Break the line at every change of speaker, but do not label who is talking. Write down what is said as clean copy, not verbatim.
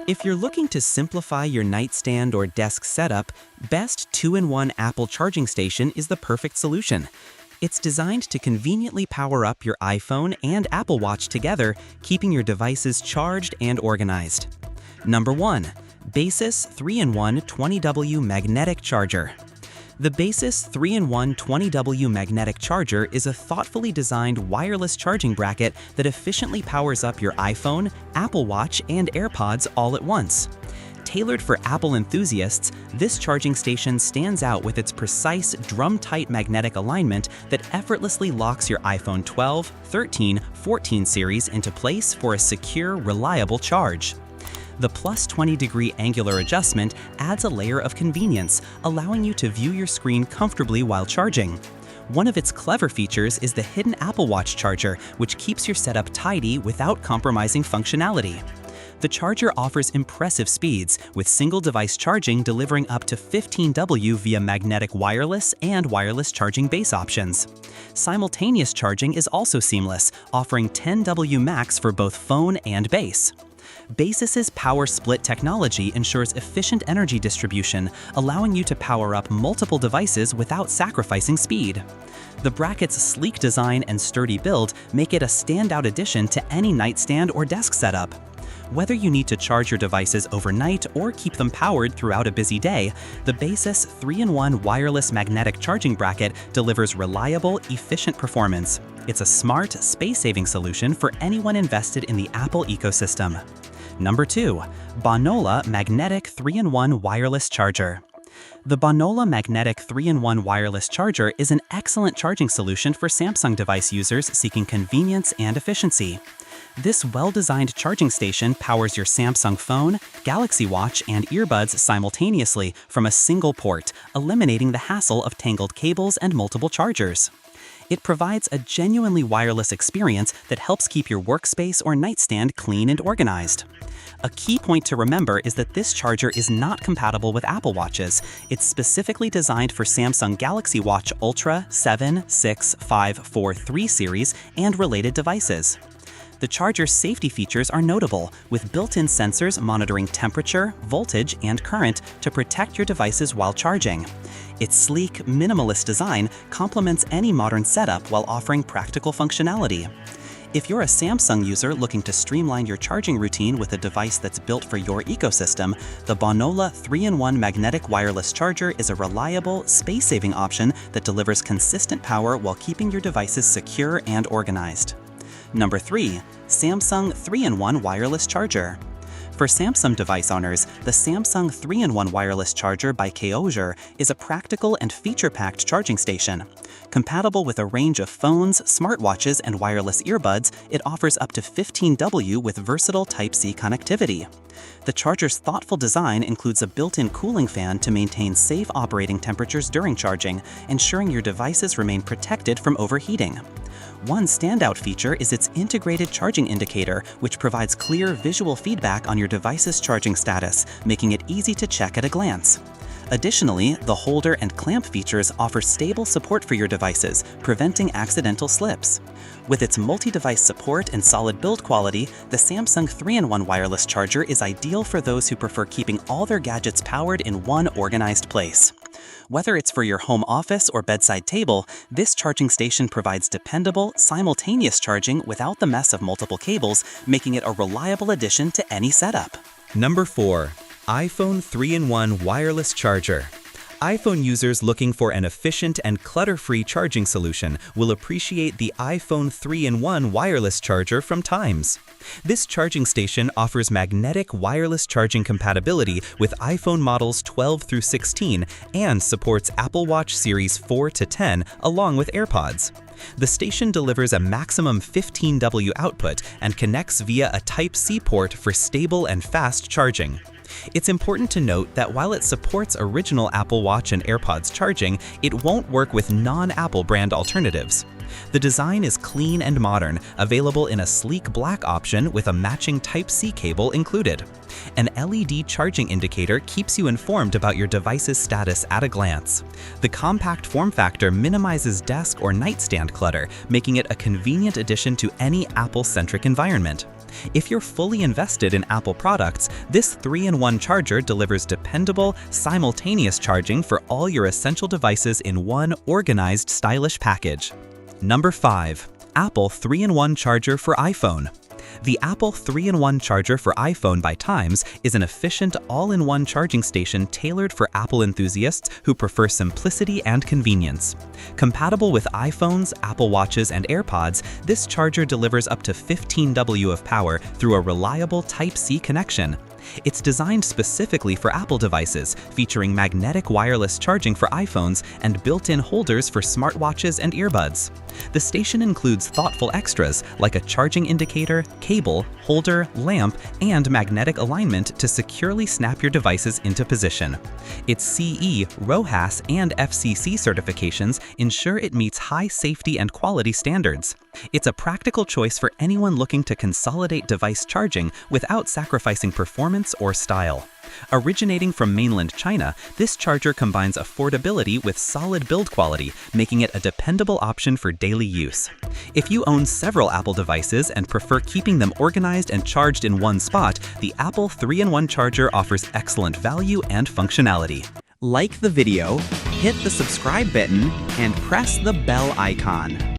If you're looking to simplify your nightstand or desk setup, Best 2-in-1 Apple charging station is the perfect solution. It's designed to conveniently power up your iPhone and Apple Watch together, keeping your devices charged and organized. Number 1. Baseus 3-in-1 20W Magnetic Charger. The Baseus 3-in-1 20W magnetic charger is a thoughtfully designed wireless charging bracket that efficiently powers up your iPhone, Apple Watch, and AirPods all at once. Tailored for Apple enthusiasts, this charging station stands out with its precise, drum-tight magnetic alignment that effortlessly locks your iPhone 12, 13, 14 series into place for a secure, reliable charge. The plus 20-degree angular adjustment adds a layer of convenience, allowing you to view your screen comfortably while charging. One of its clever features is the hidden Apple Watch charger, which keeps your setup tidy without compromising functionality. The charger offers impressive speeds, with single-device charging delivering up to 15W via magnetic wireless and wireless charging base options. Simultaneous charging is also seamless, offering 10W max for both phone and base. Baseus's power split technology ensures efficient energy distribution, allowing you to power up multiple devices without sacrificing speed. The bracket's sleek design and sturdy build make it a standout addition to any nightstand or desk setup. Whether you need to charge your devices overnight or keep them powered throughout a busy day, the Baseus 3-in-1 wireless magnetic charging bracket delivers reliable, efficient performance. It's a smart, space-saving solution for anyone invested in the Apple ecosystem. Number 2. Bonola Magnetic 3-in-1 Wireless Charger. The Bonola Magnetic 3-in-1 Wireless Charger is an excellent charging solution for Samsung device users seeking convenience and efficiency. This well-designed charging station powers your Samsung phone, Galaxy Watch, and earbuds simultaneously from a single port, eliminating the hassle of tangled cables and multiple chargers. It provides a genuinely wireless experience that helps keep your workspace or nightstand clean and organized. A key point to remember is that this charger is not compatible with Apple Watches. It's specifically designed for Samsung Galaxy Watch Ultra, 7, 6, 5, 4, 3 series and related devices. The charger's safety features are notable, with built-in sensors monitoring temperature, voltage, and current to protect your devices while charging. Its sleek, minimalist design complements any modern setup while offering practical functionality. If you're a Samsung user looking to streamline your charging routine with a device that's built for your ecosystem, the Bonola 3-in-1 magnetic wireless charger is a reliable, space-saving option that delivers consistent power while keeping your devices secure and organized. Number 3. Samsung 3-in-1 Wireless Charger. For Samsung device owners, the Samsung 3-in-1 Wireless Charger by Kyocera is a practical and feature-packed charging station. Compatible with a range of phones, smartwatches, and wireless earbuds, it offers up to 15W with versatile Type-C connectivity. The charger's thoughtful design includes a built-in cooling fan to maintain safe operating temperatures during charging, ensuring your devices remain protected from overheating. One standout feature is its integrated charging indicator, which provides clear visual feedback on your device's charging status, making it easy to check at a glance. Additionally, the holder and clamp features offer stable support for your devices, preventing accidental slips. With its multi-device support and solid build quality, the Samsung 3-in-1 wireless charger is ideal for those who prefer keeping all their gadgets powered in one organized place. Whether it's for your home office or bedside table, this charging station provides dependable, simultaneous charging without the mess of multiple cables, making it a reliable addition to any setup.
Number 4. iPhone 3-in-1 Wireless Charger. iPhone users looking for an efficient and clutter-free charging solution will appreciate the iPhone 3-in-1 wireless charger from Times. This charging station offers magnetic wireless charging compatibility with iPhone models 12 through 16 and supports Apple Watch Series 4 to 10 along with AirPods. The station delivers a maximum 15W output and connects via a Type-C port for stable and fast charging. It's important to note that while it supports original Apple Watch and AirPods charging, it won't work with non-Apple brand alternatives. The design is clean and modern, available in a sleek black option with a matching Type-C cable included. An LED charging indicator keeps you informed about your device's status at a glance. The compact form factor minimizes desk or nightstand clutter, making it a convenient addition to any Apple-centric environment. If you're fully invested in Apple products, this 3-in-1 charger delivers dependable, simultaneous charging for all your essential devices in one organized, stylish package. Number 5. Apple 3-in-1 Charger for iPhone. The Apple 3-in-1 Charger for iPhone by Times is an efficient all-in-one charging station tailored for Apple enthusiasts who prefer simplicity and convenience. Compatible with iPhones, Apple Watches, and AirPods, this charger delivers up to 15 W of power through a reliable Type-C connection. It's designed specifically for Apple devices, featuring magnetic wireless charging for iPhones and built-in holders for smartwatches and earbuds. The station includes thoughtful extras like a charging indicator, cable, holder, lamp, and magnetic alignment to securely snap your devices into position. Its CE, RoHS, and FCC certifications ensure it meets high safety and quality standards. It's a practical choice for anyone looking to consolidate device charging without sacrificing performance or style. Originating from mainland China, this charger combines affordability with solid build quality, making it a dependable option for daily use. If you own several Apple devices and prefer keeping them organized and charged in one spot, the Apple 3-in-1 charger offers excellent value and functionality.
Like the video, hit the subscribe button, and press the bell icon.